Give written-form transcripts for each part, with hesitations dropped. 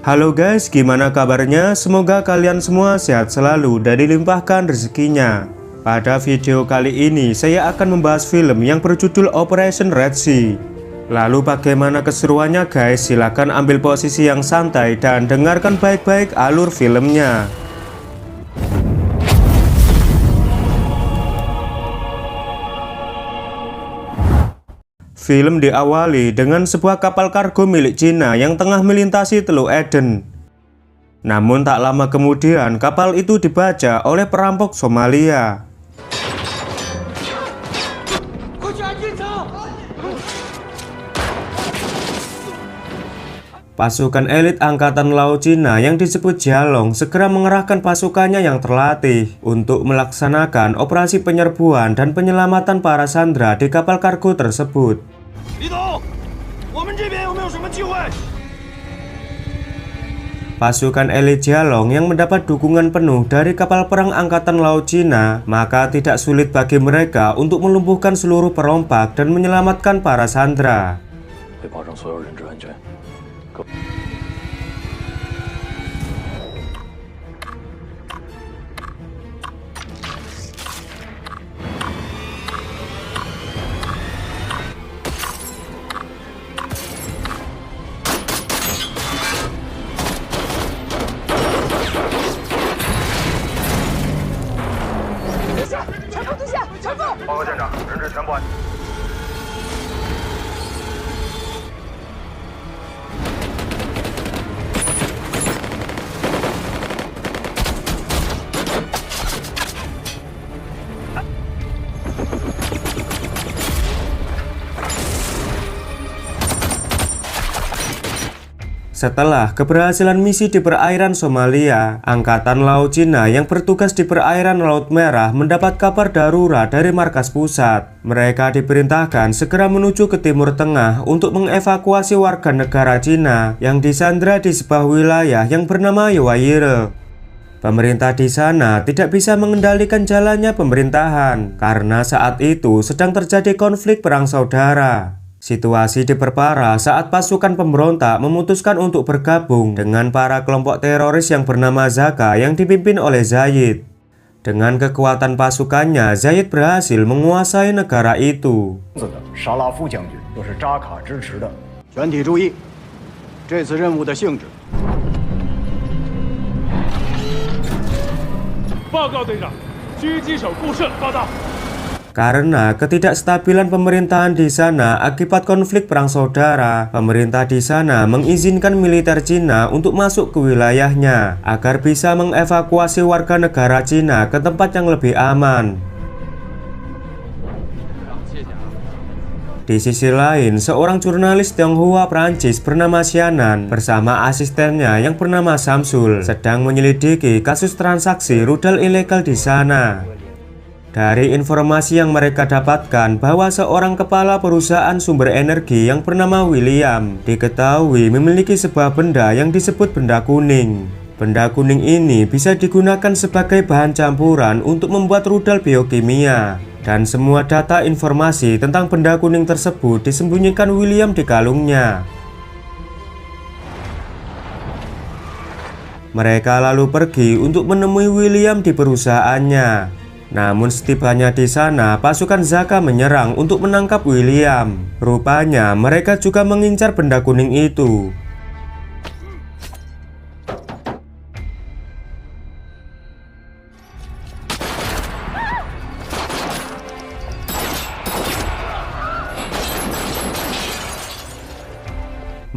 Halo guys, gimana kabarnya? Semoga kalian semua sehat selalu dan dilimpahkan rezekinya. Pada video kali ini saya akan membahas film yang berjudul Operation Red Sea. Lalu bagaimana keseruannya guys? Silahkan ambil posisi yang santai dan dengarkan baik-baik alur filmnya. Film diawali dengan sebuah kapal kargo milik Cina yang tengah melintasi Teluk Aden. Namun tak lama kemudian kapal itu dibajak oleh perampok Somalia. Pasukan elit Angkatan Laut Cina yang disebut Jialong segera mengerahkan pasukannya yang terlatih untuk melaksanakan operasi penyerbuan dan penyelamatan para sandera di kapal kargo tersebut. Pasukan elit Jialong yang mendapat dukungan penuh dari kapal perang Angkatan Laut Cina, maka tidak sulit bagi mereka untuk melumpuhkan seluruh perompak dan menyelamatkan para sandera. Setelah keberhasilan misi di perairan Somalia, Angkatan Laut Cina yang bertugas di perairan Laut Merah mendapat kabar darurat dari markas pusat. Mereka diperintahkan segera menuju ke Timur Tengah untuk mengevakuasi warga negara Cina yang disandra di sebuah wilayah yang bernama Yawayire. Pemerintah di sana tidak bisa mengendalikan jalannya pemerintahan karena saat itu sedang terjadi konflik perang saudara. Situasi diperparah saat pasukan pemberontak memutuskan untuk bergabung dengan para kelompok teroris yang bernama Zaka yang dipimpin oleh Zayid. Dengan kekuatan pasukannya, Zayid berhasil menguasai negara itu. Karena ketidakstabilan pemerintahan di sana akibat konflik perang saudara, pemerintah di sana mengizinkan militer Cina untuk masuk ke wilayahnya agar bisa mengevakuasi warga negara Cina ke tempat yang lebih aman. Di sisi lain, seorang jurnalis Tionghoa Prancis bernama Xianan bersama asistennya yang bernama Samsul sedang menyelidiki kasus transaksi rudal ilegal di sana. Dari informasi yang mereka dapatkan bahwa seorang kepala perusahaan sumber energi yang bernama William diketahui memiliki sebuah benda yang disebut benda kuning. Benda kuning ini bisa digunakan sebagai bahan campuran untuk membuat rudal biokimia. Dan semua data informasi tentang benda kuning tersebut disembunyikan William di kalungnya. Mereka lalu pergi untuk menemui William di perusahaannya. Namun setibanya di sana, pasukan Zaka menyerang untuk menangkap William. Rupanya mereka juga mengincar benda kuning itu.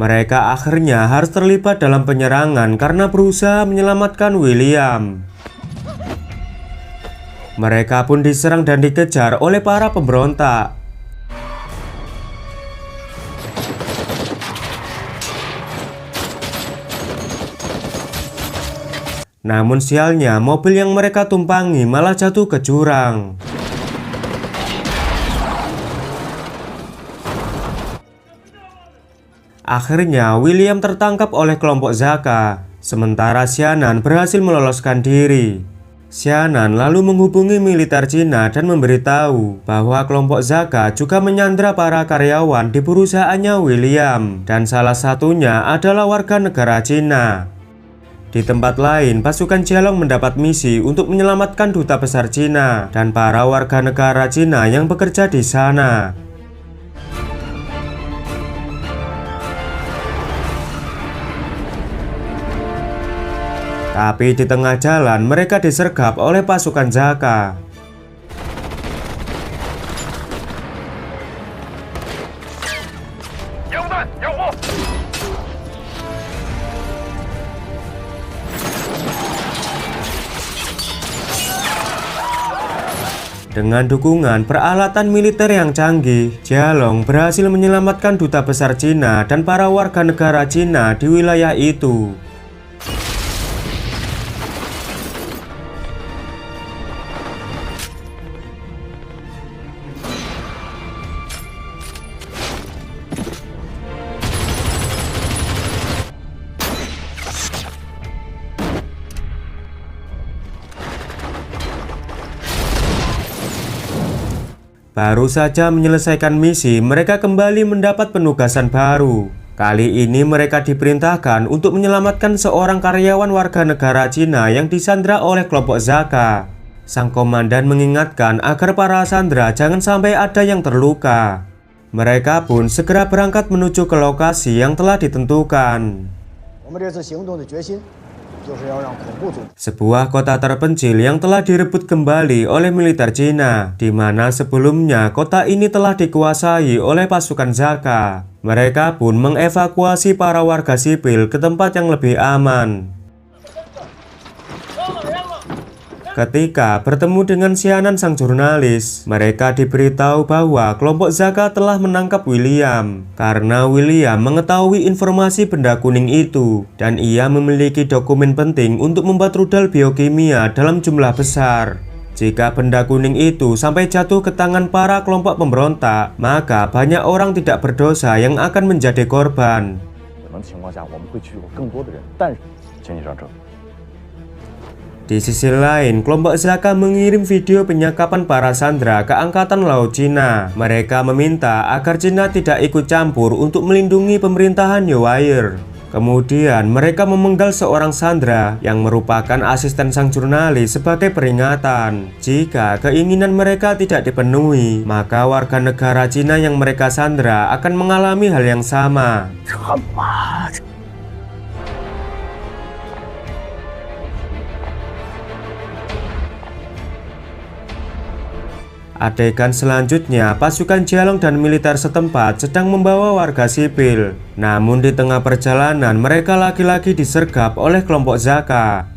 Mereka akhirnya harus terlibat dalam penyerangan karena berusaha menyelamatkan William. Mereka pun diserang dan dikejar oleh para pemberontak. Namun sialnya, mobil yang mereka tumpangi malah jatuh ke jurang. Akhirnya William tertangkap oleh kelompok Zaka, sementara Xianan berhasil meloloskan diri. Xianan lalu menghubungi militer Cina dan memberitahu bahwa kelompok Zaka juga menyandra para karyawan di perusahaannya William, dan salah satunya adalah warga negara Cina. Di tempat lain, pasukan Jialong mendapat misi untuk menyelamatkan duta besar Cina dan para warga negara Cina yang bekerja di sana. Tapi di tengah jalan mereka disergap oleh pasukan Zaka. Dengan dukungan peralatan militer yang canggih, Jialong berhasil menyelamatkan duta besar Cina dan para warga negara Cina di wilayah itu. Baru saja menyelesaikan misi, mereka kembali mendapat penugasan baru. Kali ini mereka diperintahkan untuk menyelamatkan seorang karyawan warga negara Cina yang disandra oleh kelompok Zaka. Sang komandan mengingatkan agar para sandera jangan sampai ada yang terluka. Mereka pun segera berangkat menuju ke lokasi yang telah ditentukan. Sebuah kota terpencil yang telah direbut kembali oleh militer Cina, di mana sebelumnya kota ini telah dikuasai oleh pasukan Zaka. Mereka pun mengevakuasi para warga sipil ke tempat yang lebih aman. Ketika bertemu dengan Xianan sang jurnalis, mereka diberitahu bahwa kelompok Zaka telah menangkap William karena William mengetahui informasi benda kuning itu dan ia memiliki dokumen penting untuk membuat rudal biokimia dalam jumlah besar. Jika benda kuning itu sampai jatuh ke tangan para kelompok pemberontak, maka banyak orang tidak berdosa yang akan menjadi korban. Di sisi lain, kelompok Zaka mengirim video penyakapan para sandera ke Angkatan Laut Cina. Mereka meminta agar Cina tidak ikut campur untuk melindungi pemerintahan Yowire. Kemudian mereka memenggal seorang sandera yang merupakan asisten sang jurnalis sebagai peringatan. Jika keinginan mereka tidak dipenuhi, maka warga negara Cina yang mereka sandera akan mengalami hal yang sama. Adegan selanjutnya, pasukan Jialong dan militer setempat sedang membawa warga sipil. Namun di tengah perjalanan, mereka lagi-lagi disergap oleh kelompok Zaka.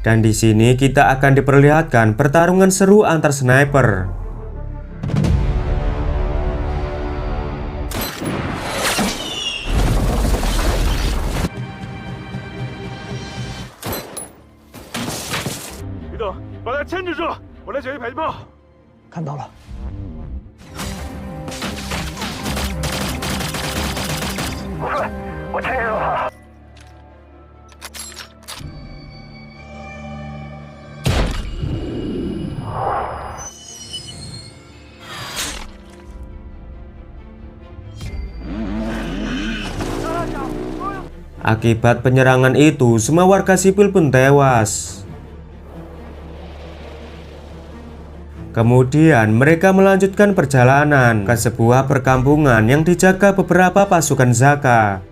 Dan di sini kita akan diperlihatkan pertarungan seru antar sniper. Akibat penyerangan itu, semua warga sipil pun tewas. Kemudian mereka melanjutkan perjalanan ke sebuah perkampungan yang dijaga beberapa pasukan Zaka.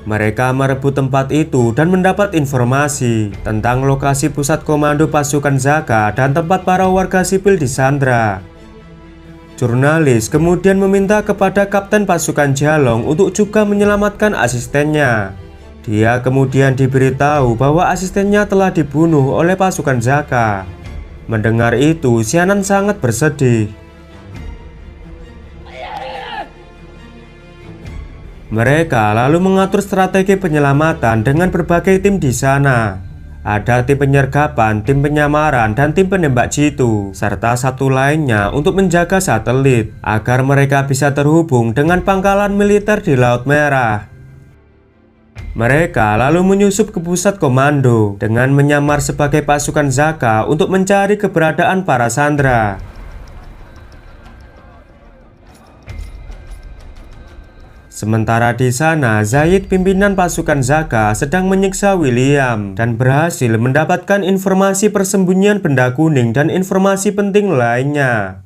Mereka merebut tempat itu dan mendapat informasi tentang lokasi pusat komando pasukan Zaka dan tempat para warga sipil disandra. Jurnalis kemudian meminta kepada kapten pasukan Jialong untuk juga menyelamatkan asistennya. Dia kemudian diberitahu bahwa asistennya telah dibunuh oleh pasukan Zaka. Mendengar itu, Xianan sangat bersedih. Mereka lalu mengatur strategi penyelamatan dengan berbagai tim di sana. Ada tim penyergapan, tim penyamaran, dan tim penembak jitu, serta satu lainnya untuk menjaga satelit agar mereka bisa terhubung dengan pangkalan militer di Laut Merah. Mereka lalu menyusup ke pusat komando dengan menyamar sebagai pasukan Zaka untuk mencari keberadaan para sandera. Sementara di sana, Zaid, pimpinan pasukan Zaka, sedang menyiksa William dan berhasil mendapatkan informasi persembunyian benda kuning dan informasi penting lainnya.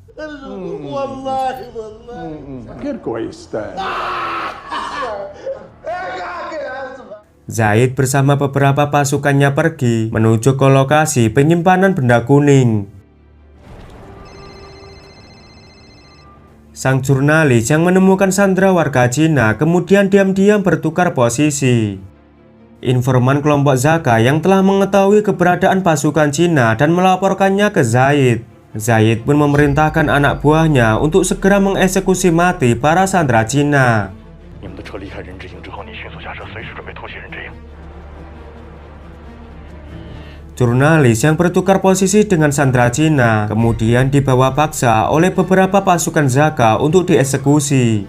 Zaid bersama beberapa pasukannya pergi menuju ke lokasi penyimpanan benda kuning. Sang jurnalis yang menemukan sandera warga Cina kemudian diam-diam bertukar posisi. Informan kelompok Zaka yang telah mengetahui keberadaan pasukan Cina dan melaporkannya ke Zaid. Zaid pun memerintahkan anak buahnya untuk segera mengeksekusi mati para sandera Cina. Jurnalis yang bertukar posisi dengan sandera Cina kemudian dibawa paksa oleh beberapa pasukan Zaka untuk dieksekusi.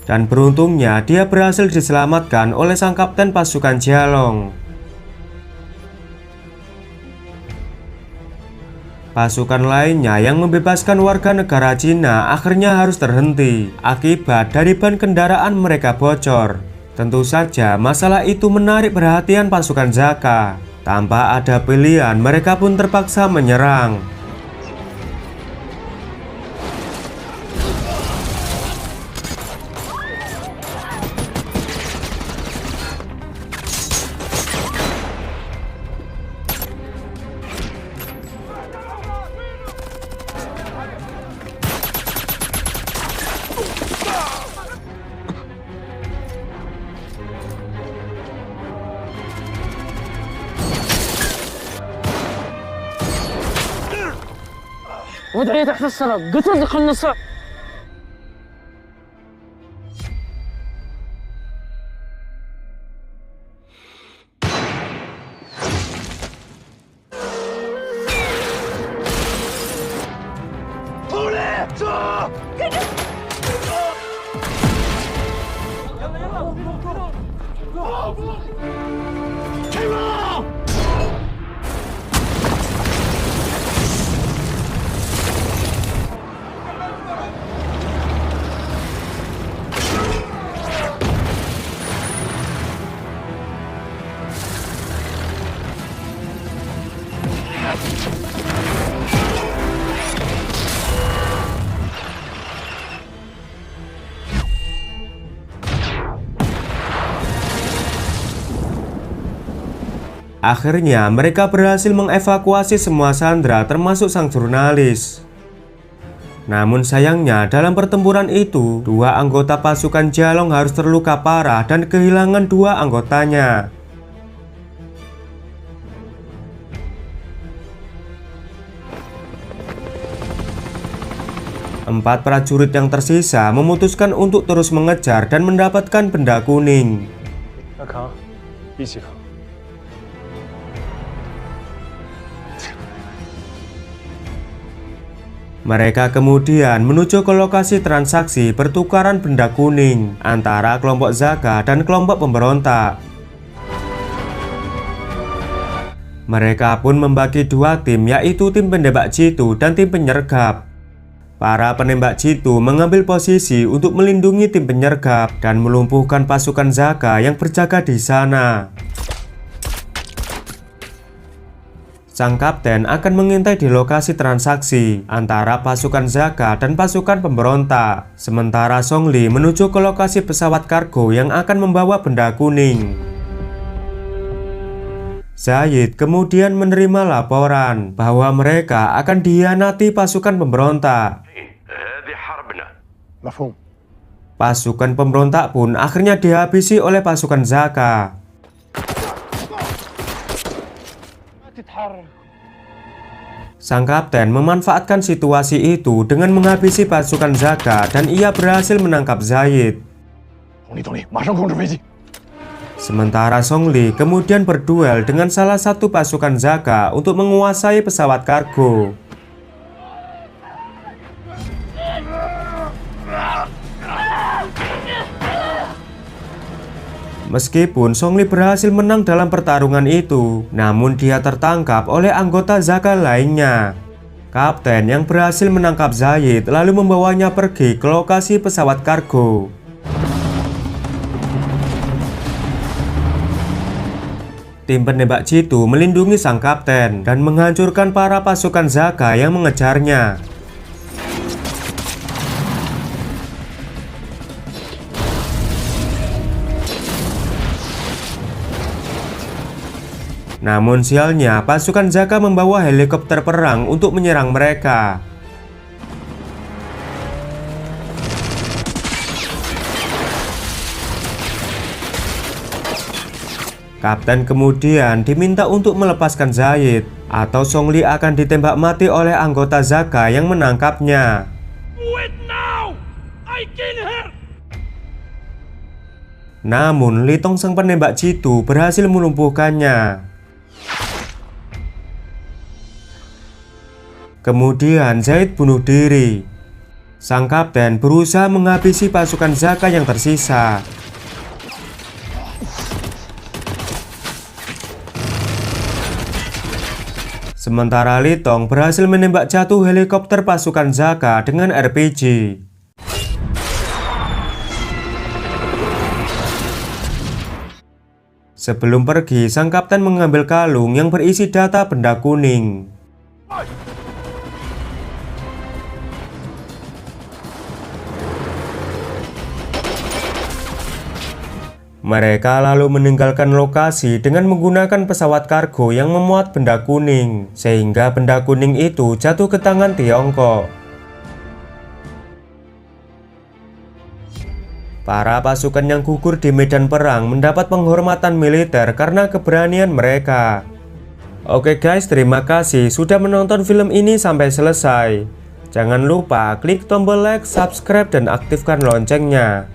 Dan beruntungnya dia berhasil diselamatkan oleh sang kapten pasukan Jialong. Pasukan lainnya yang membebaskan warga negara Cina akhirnya harus terhenti akibat dari ban kendaraan mereka bocor. Tentu saja masalah itu menarik perhatian pasukan Zaka. Tanpa ada pilihan, mereka pun terpaksa menyerang. وضعية تحت السراب قتل النصر. Akhirnya mereka berhasil mengevakuasi semua sandera termasuk sang jurnalis. Namun sayangnya dalam pertempuran itu, dua anggota pasukan Jialong harus terluka parah dan kehilangan dua anggotanya. Empat prajurit yang tersisa memutuskan untuk terus mengejar dan mendapatkan benda kuning. Mereka kemudian menuju ke lokasi transaksi pertukaran benda kuning antara kelompok Zaka dan kelompok pemberontak. Mereka pun membagi dua tim, yaitu tim penembak jitu dan tim penyergap. Para penembak jitu mengambil posisi untuk melindungi tim penyergap dan melumpuhkan pasukan Zaka yang berjaga di sana. Sang kapten akan mengintai di lokasi transaksi antara pasukan Zaka dan pasukan pemberontak. Sementara Song Li menuju ke lokasi pesawat kargo yang akan membawa benda kuning. Zaid kemudian menerima laporan bahwa mereka akan dikhianati pasukan pemberontak. Pasukan pemberontak pun akhirnya dihabisi oleh pasukan Zaka. Sang kapten memanfaatkan situasi itu dengan menghabisi pasukan Zaka dan ia berhasil menangkap Zaid. Sementara Song Li kemudian berduel dengan salah satu pasukan Zaka untuk menguasai pesawat kargo. Meskipun Song Li berhasil menang dalam pertarungan itu, namun dia tertangkap oleh anggota Zaka lainnya. Kapten yang berhasil menangkap Zaid lalu membawanya pergi ke lokasi pesawat kargo. Tim penembak jitu melindungi sang kapten dan menghancurkan para pasukan Zaka yang mengejarnya. Namun sialnya, pasukan Zaka membawa helikopter perang untuk menyerang mereka. Kapten kemudian diminta untuk melepaskan Zaid, atau Song Li akan ditembak mati oleh anggota Zaka yang menangkapnya. Namun Li Tong sang penembak jitu berhasil melumpuhkannya. Kemudian Zaid bunuh diri. Sang kapten berusaha menghabisi pasukan Zaka yang tersisa. Sementara Li Tong berhasil menembak jatuh helikopter pasukan Zaka dengan RPG. Sebelum pergi, sang kapten mengambil kalung yang berisi data benda kuning. Mereka lalu meninggalkan lokasi dengan menggunakan pesawat kargo yang memuat benda kuning, sehingga benda kuning itu jatuh ke tangan Tiongkok. Para pasukan yang gugur di medan perang mendapat penghormatan militer karena keberanian mereka. Oke guys, terima kasih sudah menonton film ini sampai selesai. Jangan lupa klik tombol like, subscribe, dan aktifkan loncengnya.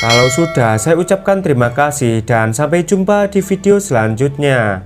Kalau sudah, saya ucapkan terima kasih dan sampai jumpa di video selanjutnya.